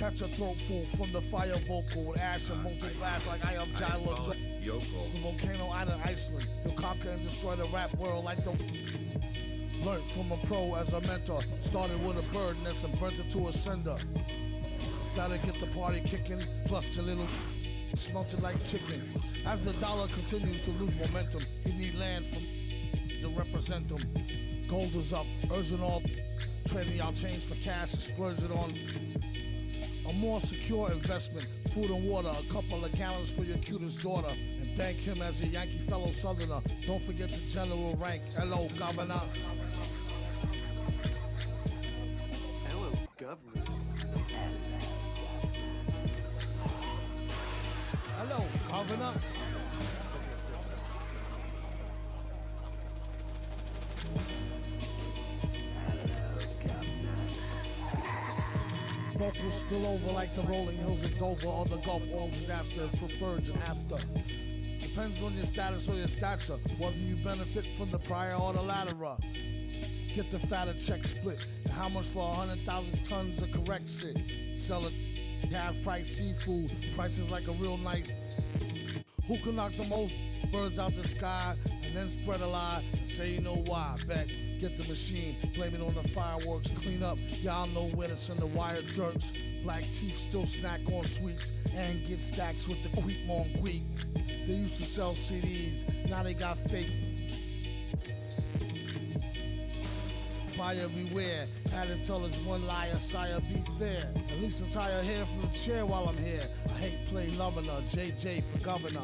Catch a throat full from the fire vocal with ash and molten glass like I am Jilo. The volcano island, Iceland. He'll conquer and destroy the rap world like the... Learned from a pro as a mentor. Started with a bird nest and burnt it to a cinder. Gotta get the party kicking, plus your little smelted like chicken. As the dollar continues to lose momentum, he need land from to represent him. Gold is up, urging all trading y'all change for cash and splurge it on a more secure investment. Food and water, a couple of gallons for your cutest daughter. And thank him as a Yankee fellow Southerner. Don't forget the general rank. Hello, Governor. Hello, Governor. Hello, Governor. Vocals spill over like the rolling hills of Dover or the Gulf Oil disaster preferred and after. Depends on your status or your stature, whether you benefit from the prior or the latter. Get the fatter check split, and how much for 100,000 tons of correct shit. Sell it, half price seafood, prices like a real nice. Who can knock the most birds out the sky and then spread a lie and say you know why? Bet. Get the machine, blame it on the fireworks, clean up, y'all know where to send the wire jerks. Black teeth still snack on sweets and get stacks with the Queek Mon Queek. They used to sell CDs, now they got fake. Buyer beware, had to tell us one liar, sire be fair. At least untie her hair from the chair while I'm here. I hate play loving her, JJ for governor.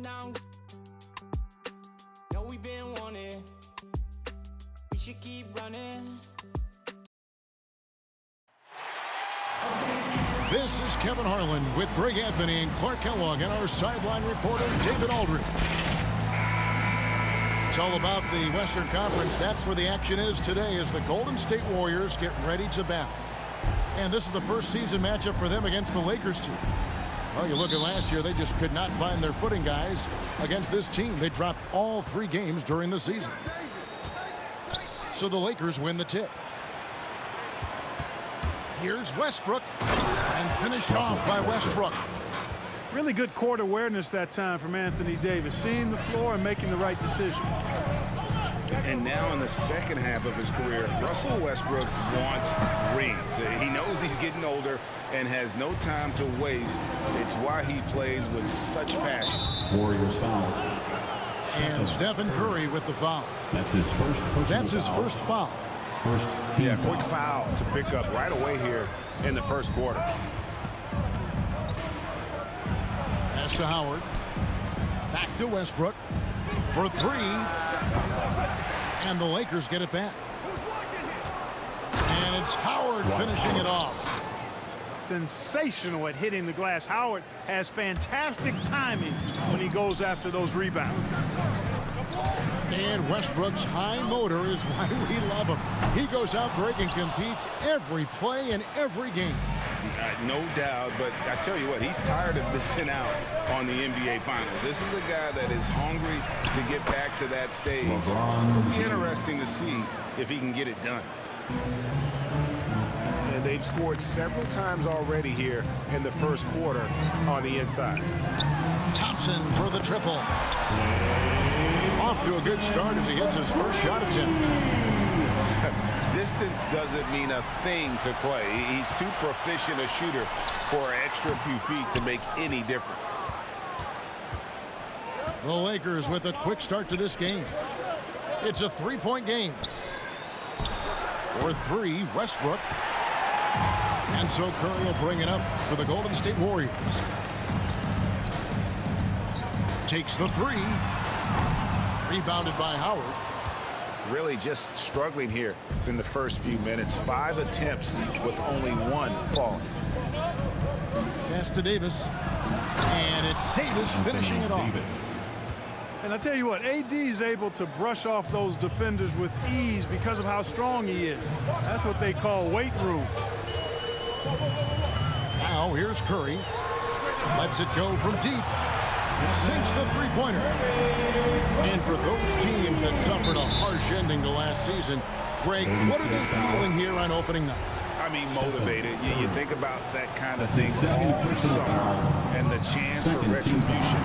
Down. Know we've been wanting. We should keep running. This is Kevin Harlan with Greg Anthony and Clark Kellogg and our sideline reporter David Aldridge. It's all about the Western Conference. That's where the action is today as the Golden State Warriors get ready to battle. And this is the first season matchup for them against the Lakers team. Well, you look at last year, they just could not find their footing, guys, against this team. They dropped all 3 games during the season. So the Lakers win the tip. Here's Westbrook, and finish off by Westbrook. Really good court awareness that time from Anthony Davis, seeing the floor and making the right decision. And now in the second half of his career, Russell Westbrook wants rings. He knows he's getting older and has no time to waste. It's why he plays with such passion. Warriors foul. And Stephen Curry with the foul. That's his first personal That's his foul. first foul. First team foul. Quick foul to pick up right away here in the first quarter. Pass to Howard. Back to Westbrook for 3. And the Lakers get it back. And it's Howard finishing it off. Sensational at hitting the glass. Howard has fantastic timing when he goes after those rebounds. And Westbrook's high motor is why we love him. He goes out, Greg, and competes every play in every game. No doubt, but I tell you what, he's tired of missing out on the NBA Finals. This is a guy that is hungry to get back to that stage. LeBron. Interesting to see if he can get it done. And and they've scored several times already here in the first quarter on the inside. Thompson for the triple. Off to a good start as he hits his first shot attempt. Distance doesn't mean a thing to Clay. He's too proficient a shooter for an extra few feet to make any difference. The Lakers with a quick start to this game. It's a three-point game. For three, Westbrook. And so Curry will bring it up for the Golden State Warriors. Takes the three. Rebounded by Howard. Really just struggling here in the first few minutes. 5 attempts with only 1 falling. Pass to Davis. And it's Davis finishing it off. And I tell you what, AD is able to brush off those defenders with ease because of how strong he is. That's what they call weight room. Now here's Curry. Lets it go from deep. Sinks the three-pointer. And for those teams that suffered a harsh ending to last season, Greg, what are they feeling here on opening night? I mean, motivated. You think about that kind of thing all summer, and the chance for retribution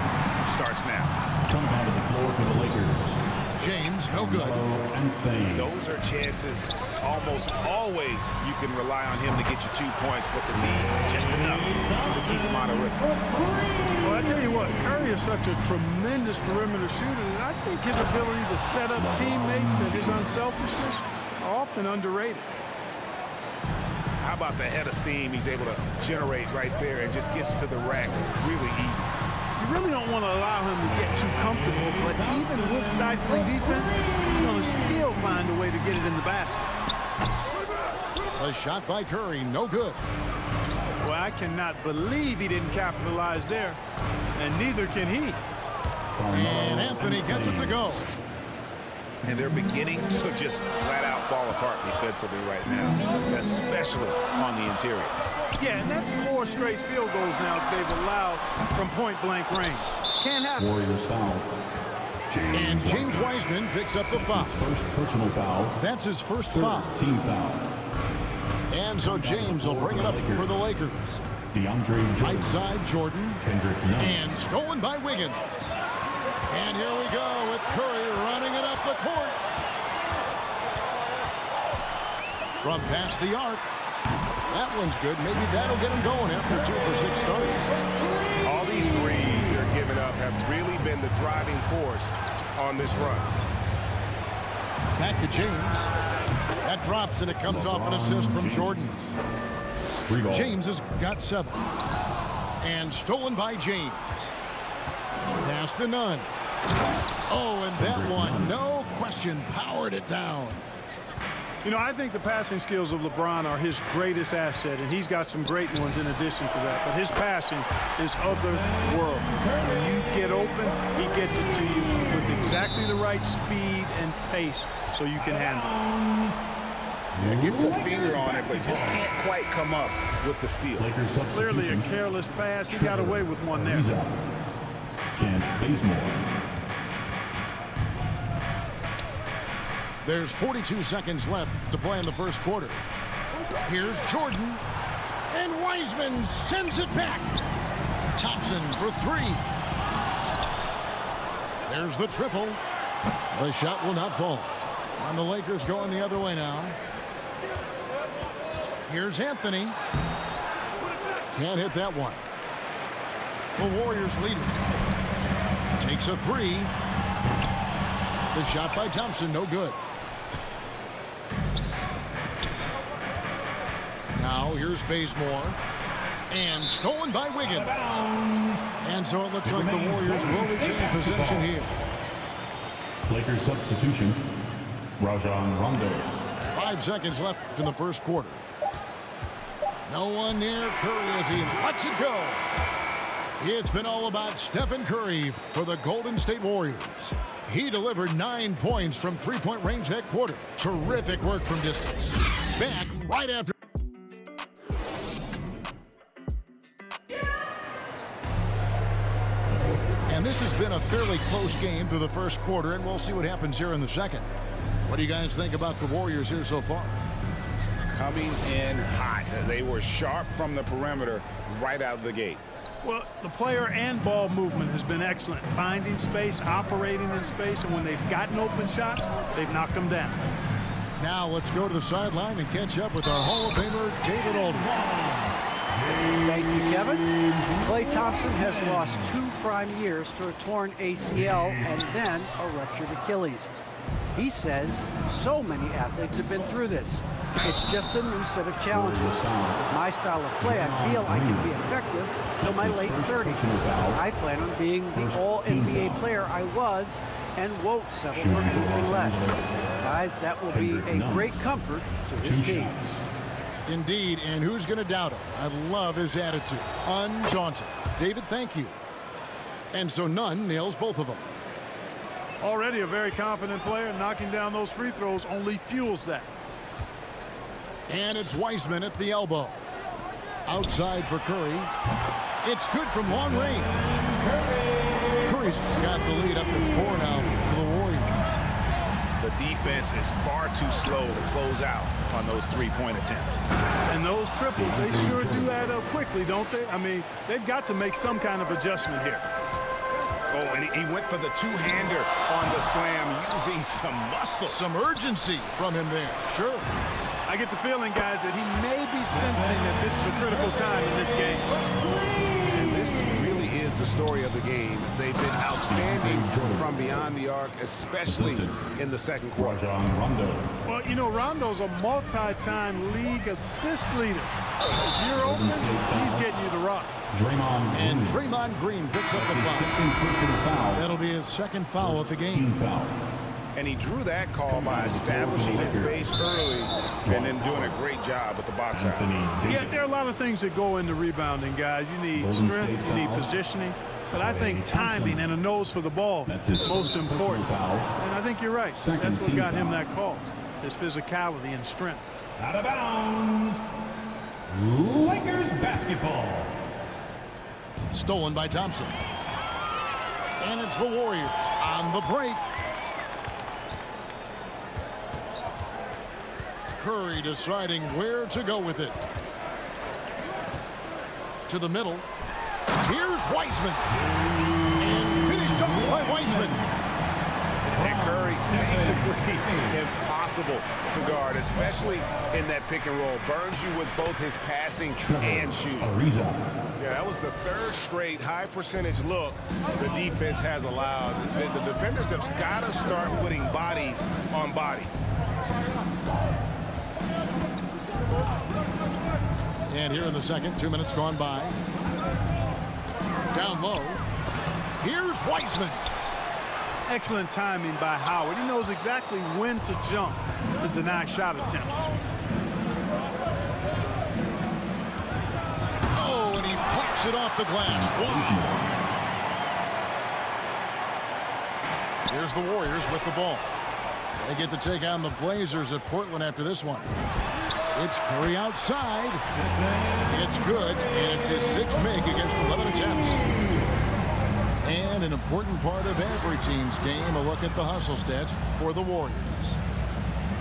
starts now. Coming onto the floor for the Lakers. James, no good. Those are chances almost always you can rely on him to get you 2 points, but the need just enough to keep him out of rhythm. Well, I tell you what, Curry is such a tremendous perimeter shooter that I think his ability to set up teammates and his unselfishness are often underrated. How about the head of steam he's able to generate right there and just gets to the rack really easy. You really don't want to allow him to get too comfortable, but even with stifling defense, he's going to still find a way to get it in the basket. A shot by Curry, no good. Well, I cannot believe he didn't capitalize there, and neither can he. And Anthony gets it to go. And they're beginning to just flat out fall apart defensively right now, especially on the interior. Yeah, and that's 4 straight field goals now that they've allowed from point-blank range. Can't happen. Warriors foul. And James Wiseman picks up the foul. First personal foul. That's his first foul. Team foul. And so James will bring it up for the Lakers. DeAndre Jordan. Right side, Jordan. Kendrick Nunn. And stolen by Wiggins. And here we go with Curry running it up the court. From past the arc. That one's good. Maybe that'll get him going after 2 for 6 starts. All these threes they're giving up have really been the driving force on this run. Back to James. That drops and it comes off an assist from Jordan. James has got 7. And stolen by James. Pass to Nunn. Oh, and that one, no question, powered it down. You know, I think the passing skills of LeBron are his greatest asset, and he's got some great ones in addition to that. But his passing is otherworldly. When you get open, he gets it to you with exactly the right speed and pace so you can handle it. He gets a finger on it, but just can't quite come up with the steal. Clearly a careless pass. He got away with one there. Kent Bazemore. There's 42 seconds left to play in the first quarter. Here's Jordan. And Wiseman sends it back. Thompson for 3. There's the triple. The shot will not fall. And the Lakers going the other way now. Here's Anthony. Can't hit that one. The Warriors lead it. Takes a 3. The shot by Thompson, no good. Now here's Bazemore. And stolen by Wiggins. And so it looks like the Warriors will retain possession here. Lakers substitution. Rajon Rondo. 5 seconds left in the first quarter. No one near Curry as he lets it go. It's been all about Stephen Curry for the Golden State Warriors. He delivered 9 points from 3-point range that quarter. Terrific work from distance. Back right after. And this has been a fairly close game through the first quarter, and we'll see what happens here in the second. What do you guys think about the Warriors here so far? coming in hot. They were sharp from the perimeter right out of the gate. Well, the player and ball movement has been excellent. Finding space, operating in space, and when they've gotten open shots, they've knocked them down. Now let's go to the sideline and catch up with our Hall of Famer, David Aldridge. Thank you, Kevin. Klay Thompson has lost 2 prime years to a torn ACL and then a ruptured Achilles. He says so many athletes have been through this. It's just a new set of challenges. With my style of play, I feel I can be effective till my late 30s. I plan on being the all-NBA player I was and won't settle for anything less. Guys, that will be a great comfort to his team. Indeed, and who's going to doubt him? I love his attitude. Undaunted. David, thank you. And so none nails both of them. Already a very confident player. Knocking down those free throws only fuels that. And it's Wiseman at the elbow. Outside for Curry. It's good from long range. Curry's got the lead up to 4 now for the Warriors. The defense is far too slow to close out on those three-point attempts. And those triples, they sure do add up quickly, don't they? I mean, they've got to make some kind of adjustment here. Oh, and he went for the two-hander on the slam, using some muscle. Some urgency from him there. Sure. I get the feeling, guys, that he may be sensing that this is a critical time in this game. And this really is the story of the game. They've been outstanding from beyond the arc, especially in the second quarter. Rajon Rondo. Well, you know, Rondo's a multi-time league assist leader. If you're open, he's getting you to rock. Draymond Green. And Draymond Green picks up the foul. That'll be his second foul of the game. Team foul. And he drew that call by establishing his base early and then doing a great job with the box out. Yeah, there are a lot of things that go into rebounding, guys. You need strength, you need positioning, but I think timing and a nose for the ball is most important. And I think you're right. That's what got him that call, his physicality and strength. Out of bounds. Lakers basketball. Stolen by Thompson. And it's the Warriors on the break. Curry deciding where to go with it. To the middle. Here's Wiseman. And finished off by Wiseman. And Curry, basically impossible to guard, especially in that pick and roll. Burns you with both his passing and shooting. Yeah, that was the third straight high percentage look the defense has allowed. The defenders have got to start putting bodies on bodies. And here in the second, 2 minutes gone by. Down low. Here's Wiseman. Excellent timing by Howard. He knows exactly when to jump to deny shot attempts. Oh, and he plucks it off the glass. Wow. Here's the Warriors with the ball. They get to take on the Blazers at Portland after this one. It's Curry outside. It's good, and it's his 6th make against 11 attempts. And an important part of every team's game, a look at the hustle stats for the Warriors.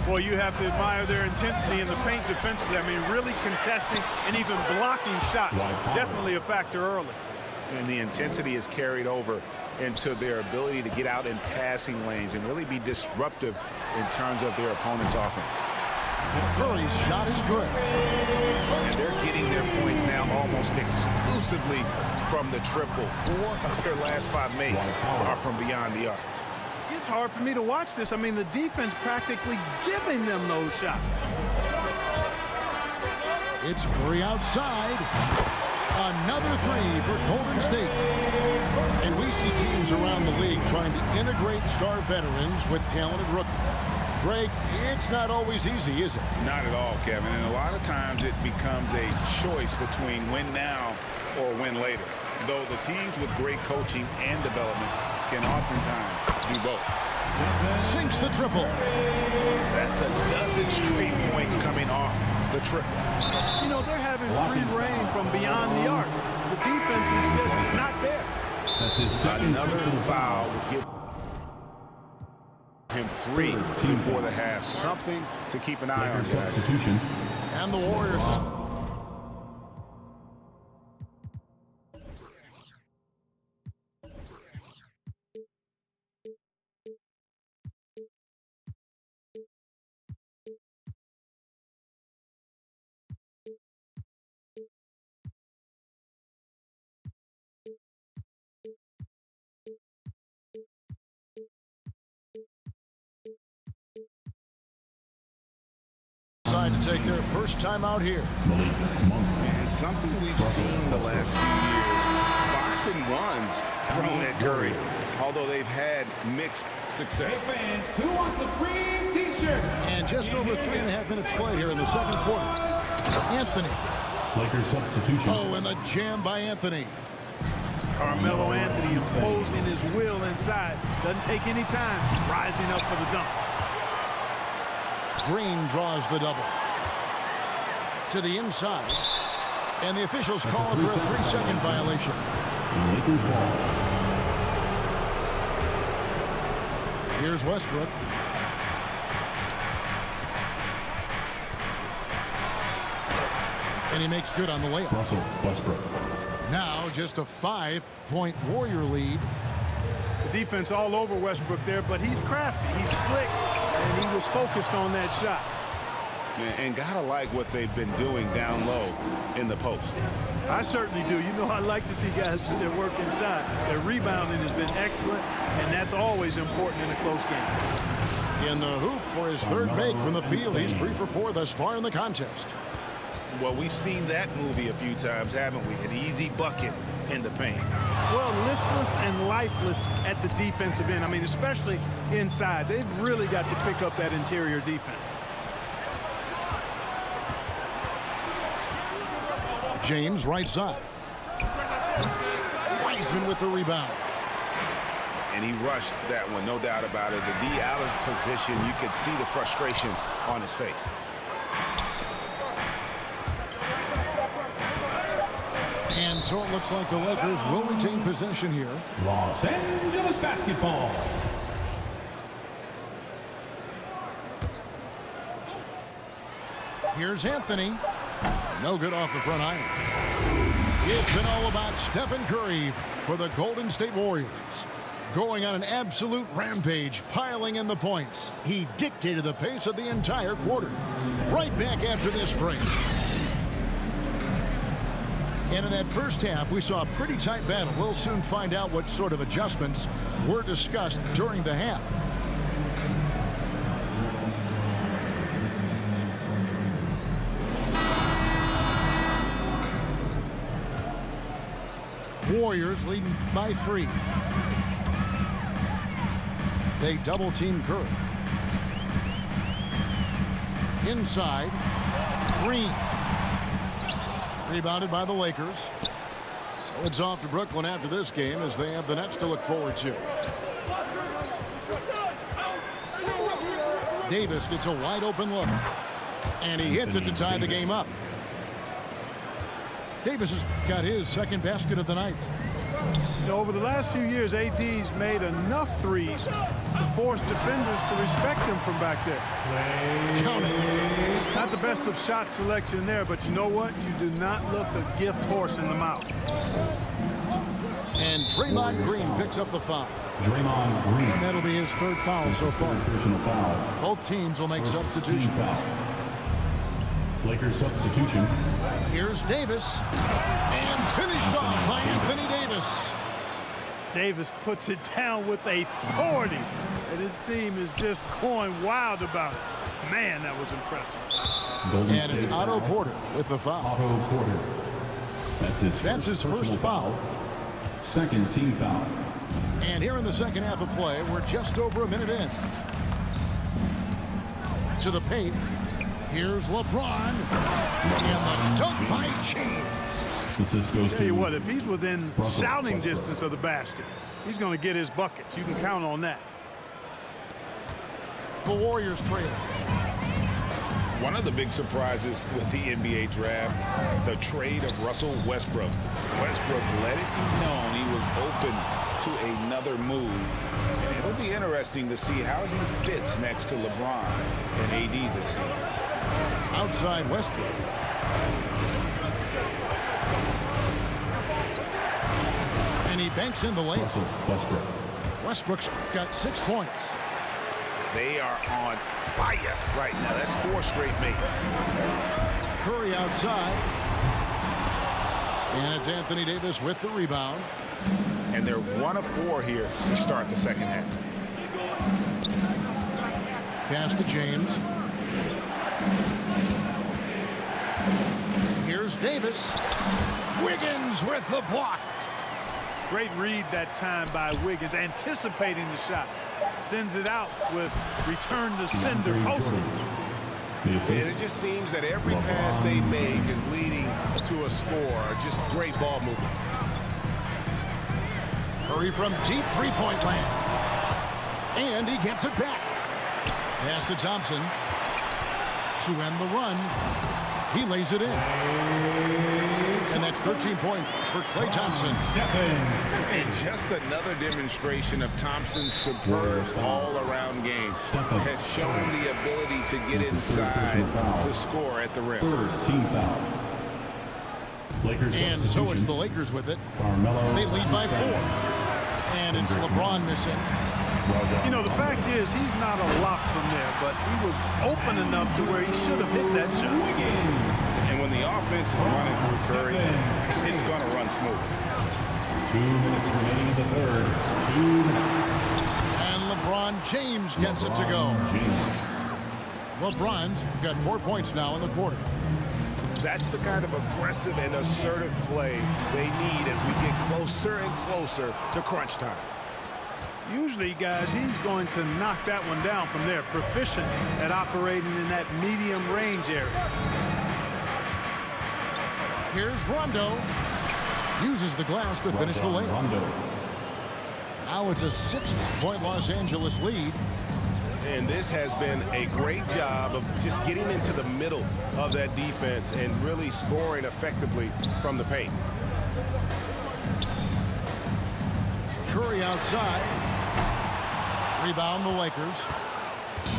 Well, you have to admire their intensity in the paint defensively. I mean, really contesting and even blocking shots. Definitely a factor early. And the intensity is carried over into their ability to get out in passing lanes and really be disruptive in terms of their opponent's offense. Curry's shot is good. And they're getting their points now almost exclusively from the triple. 4 of their last 5 makes are from beyond the arc. It's hard for me to watch this. I mean, the defense practically giving them those shots. It's Curry outside. Another 3 for Golden State. And we see teams around the league trying to integrate star veterans with talented rookies. Greg, it's not always easy, is it? Not at all, Kevin. And a lot of times it becomes a choice between win now or win later. Though the teams with great coaching and development can oftentimes do both. Sinks the triple. That's a dozen straight points coming off the triple. You know, they're having free reign from beyond the arc. The defense is just not there. That's his second. Another foul would give him 3 before the half. Something to keep an eye on, guys. Substitution. And the Warriors just decide to take their first time out here. And something we've seen the last few years, boxing ones thrown at Curry, although they've had mixed success. Hey fans, who wants a free t-shirt? And just over 3.5 minutes played here in the second quarter. Anthony. Lakers substitution. Oh, and the jam by Anthony. Carmelo Anthony imposing his will inside. Doesn't take any time. Rising up for the dunk. Green draws the double. To the inside. And the officials call him for a 3-second violation. Lakers ball. Here's Westbrook. And he makes good on the layup. Russell Westbrook. Now just a 5-point Warrior lead. The defense all over Westbrook there, but he's crafty. He's slick, and he was focused on that shot. And gotta like what they've been doing down low in the post. I certainly do. You know, I like to see guys do their work inside. Their rebounding has been excellent, and that's always important in a close game. In the hoop for his third make from the field. He's 3 for 4 thus far in the contest. Well, we've seen that movie a few times, haven't we? An easy bucket in the paint. Well, listless and lifeless at the defensive end. I mean, especially inside. They've really got to pick up that interior defense. James right side. Wiseman with the rebound. And he rushed that one, no doubt about it. The D out of position, you could see the frustration on his face. And so it looks like the Lakers will retain possession here. Los Angeles basketball. Here's Anthony. No good off the front iron. It's been all about Stephen Curry for the Golden State Warriors. Going on an absolute rampage, piling in the points. He dictated the pace of the entire quarter. Right back after this break. And in that first half, we saw a pretty tight battle. We'll soon find out what sort of adjustments were discussed during the half. Warriors leading by 3. They double-team Curry. Inside, Green. Rebounded by the Lakers. So it's off to Brooklyn after this game as they have the Nets to look forward to. Davis gets a wide open look. And he hits it to tie the game up. Davis has got his second basket of the night. You know, over the last few years, AD's made enough threes to force defenders to respect him from back there. Count it. Not the best of shot selection there, but you know what? You do not look a gift horse in the mouth. And Draymond Green picks up the foul. Draymond Green. And that'll be his third foul so far. Personal foul. Both teams will make substitutions. Lakers substitution. Here's Davis. And finished off by Anthony Davis. Davis puts it down with authority. And his team is just going wild about it. Man, that was impressive. And it's Otto Porter with the foul. Otto Porter. That's his first foul. Second team foul. And here in the second half of play, we're just over a minute in. To the paint. Here's LeBron. And the dunk by James. Tell you what, if he's within shouting distance of the basket, he's going to get his buckets. You can count on that. The Warriors trail. One of the big surprises with the NBA draft, the trade of Russell Westbrook. Westbrook let it be known he was open to another move. And it'll be interesting to see how he fits next to LeBron and AD this season. Outside Westbrook. And he banks in the layup. Russell Westbrook. Westbrook's got 6 points. They are on fire right now. That's 4 straight makes. Curry outside. And it's Anthony Davis with the rebound. And they're 1 of 4 here to start the second half. Pass to James. Here's Davis. Wiggins with the block. Great read that time by Wiggins, anticipating the shot. Sends it out with return to sender postage. And it just seems that every pass they make is leading to a score. Just great ball movement. Curry from deep three-point land. And he gets it back. Pass to Thompson. To end the run. He lays it in. And that's 13 points for Klay Thompson. And just another demonstration of Thompson's superb all-around game. Has shown the ability to get inside to score at the rim. Third team foul. Lakers And so it's the Lakers with it. They lead by 4. And it's LeBron missing. You know, the fact is he's not a lock from there, but he was open enough to where he should have hit that shot. And when the offense is running through Curry, it's going to run smooth. 2 minutes remaining in the third. 2 minutes. And LeBron James gets it to go. James. LeBron's got 4 points now in the quarter. That's the kind of aggressive and assertive play they need as we get closer and closer to crunch time. Usually, guys, he's going to knock that one down from there. Proficient at operating in that medium range area. Here's Rondo. Uses the glass to finish the layup. Rondo. Now it's a 6-point Los Angeles lead. And this has been a great job of just getting into the middle of that defense and really scoring effectively from the paint. Curry outside. Rebound the Lakers.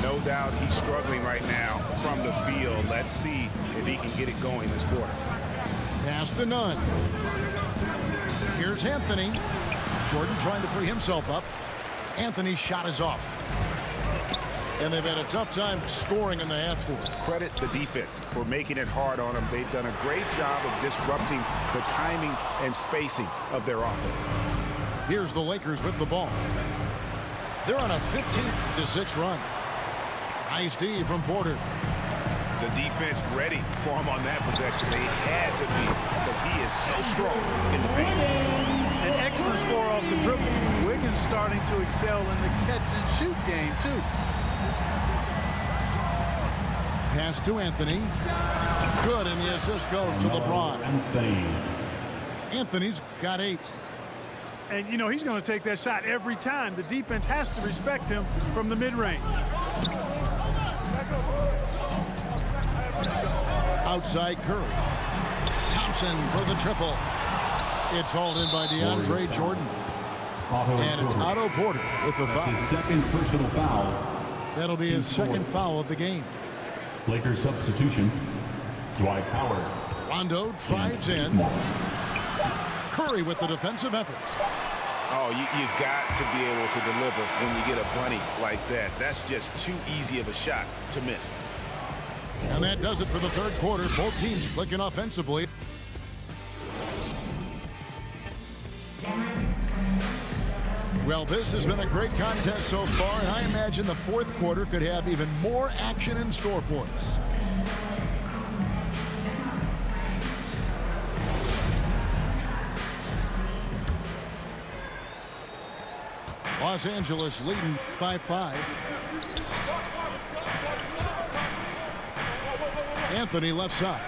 No doubt he's struggling right now from the field. Let's see if he can get it going this quarter. Pass to Nunn. Here's Anthony. Jordan trying to free himself up. Anthony's shot is off. And they've had a tough time scoring in the half court. Credit the defense for making it hard on them. They've done a great job of disrupting the timing and spacing of their offense. Here's the Lakers with the ball. They're on a 15-6 run. Nice D from Porter. The defense ready for him on that possession. They had to be because he is so strong in the paint. An excellent score off the dribble. Wiggins starting to excel in the catch-and-shoot game, too. Pass to Anthony. Good, and the assist goes to LeBron. Anthony's got 8. And, you know, he's going to take that shot every time. The defense has to respect him from the mid-range. Outside Curry. Thompson for the triple. It's hauled in by DeAndre Jordan. And it's Otto Porter with the foul. His second personal foul. That'll be his second foul of the game. Lakers substitution. Dwight Howard. Rondo drives in. Curry with the defensive effort. Oh, you've got to be able to deliver when you get a bunny like that. That's just too easy of a shot to miss. And that does it for the third quarter. Both teams clicking offensively. Well, this has been a great contest so far, and I imagine the fourth quarter could have even more action in store for us. Los Angeles leading by 5. Anthony left side.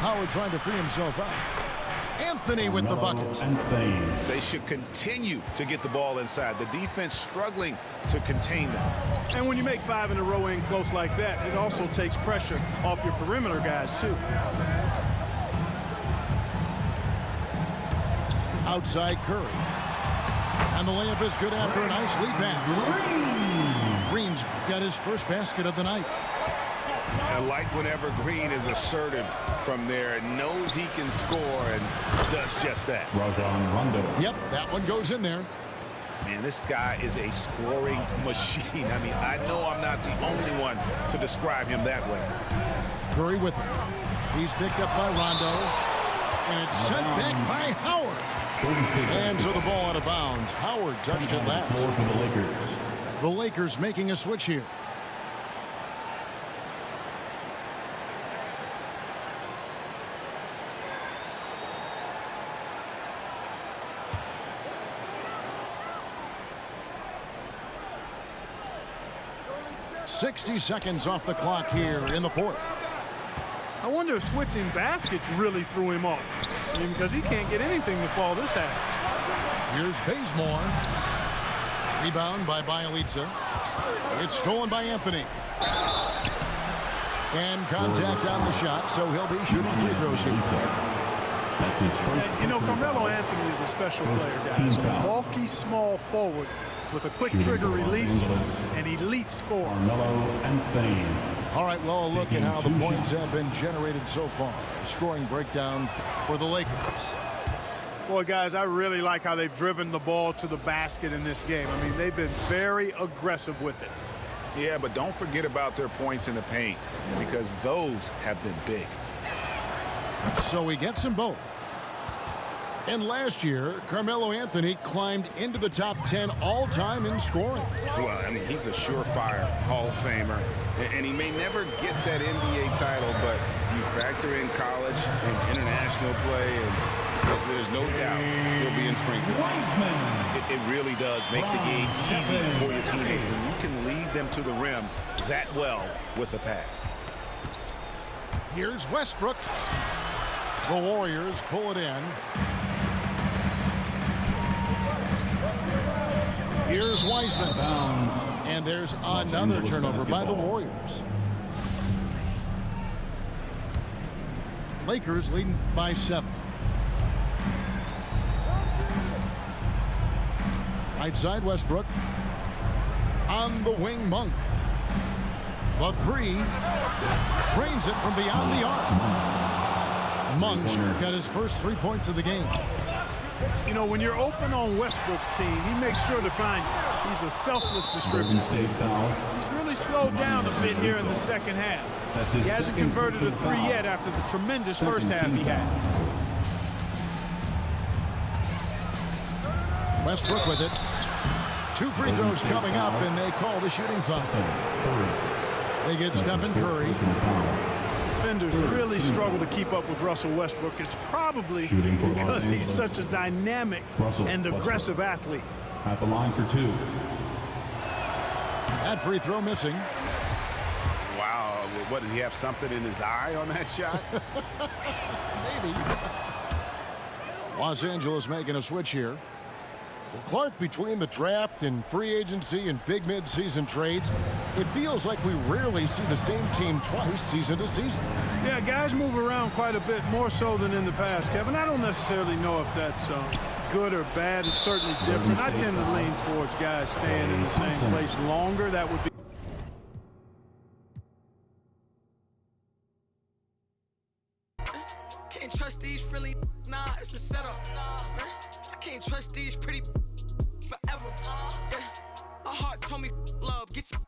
Howard trying to free himself out. Anthony with the bucket. They should continue to get the ball inside. The defense struggling to contain them. And when you make 5 in a row in close like that, it also takes pressure off your perimeter guys, too. Outside Curry. And the layup is good after a nice lead pass. Green's got his first basket of the night. I like whenever Green is assertive from there and knows he can score and does just that. Rajon Rondo. Yep, that one goes in there. Man, this guy is a scoring machine. I mean, I know I'm not the only one to describe him that way. Curry with it. He's picked up by Rondo. And it's sent back by Howard. And so the ball out of bounds. Howard touched it last. For the Lakers. The Lakers making a switch here. .60 seconds off the clock here in the fourth. I wonder if switching baskets really threw him off. I mean, because he can't get anything to fall this half. Here's Bazemore. Rebound by Bjelica. It's stolen by Anthony. And contact on the shot, so he'll be shooting free throws here. That's his first. And, you know, Carmelo Anthony is a special player, guys. A bulky, small forward with a quick trigger release, an elite scorer. Carmelo Anthony. All right, well, look at how the points have been generated so far. Scoring breakdown for the Lakers. Boy, guys, I really like how they've driven the ball to the basket in this game. I mean, they've been very aggressive with it. Yeah, but don't forget about their points in the paint because those have been big. So he gets them both. And last year, Carmelo Anthony climbed into the top 10 all-time in scoring. Well, I mean, he's a surefire Hall of Famer. And he may never get that NBA title, but you factor in college and international play, and there's no doubt he'll be in Springfield. It really does make the game easy for your teammates when you can lead them to the rim that well with a pass. Here's Westbrook. The Warriors pull it in. Here's Wiseman. And there's another turnover by the Warriors. Lakers leading by 7. Right side, Westbrook. On the wing, Monk. The three. Trains it from beyond the arc. Monk's got his first 3 points of the game. You know, when you're open on Westbrook's team, he makes sure to find you. He's a selfless distributor. He's really slowed down a bit here in the second half. He hasn't converted a 3 yet after the tremendous first half he had. Westbrook with it. 2 free throws coming up, and they call the shooting foul. They get Stephen Curry. Defenders really struggle to keep up with Russell Westbrook. It's probably because he's such a dynamic and aggressive athlete. At the line for 2. That free throw missing. Wow, what, did he have something in his eye on that shot? Maybe. Los Angeles making a switch here. Well, Clark, between the draft and free agency and big mid-season trades, it feels like we rarely see the same team twice season to season. Yeah, guys move around quite a bit, more so than in the past, Kevin. I don't necessarily know if that's good or bad. It's certainly different. I tend to lean towards guys staying in the same place longer. That would be Can't trust these Philly, nah, it's a setup. Man, I can't trust these pretty forever. Yeah. My heart told me love, get your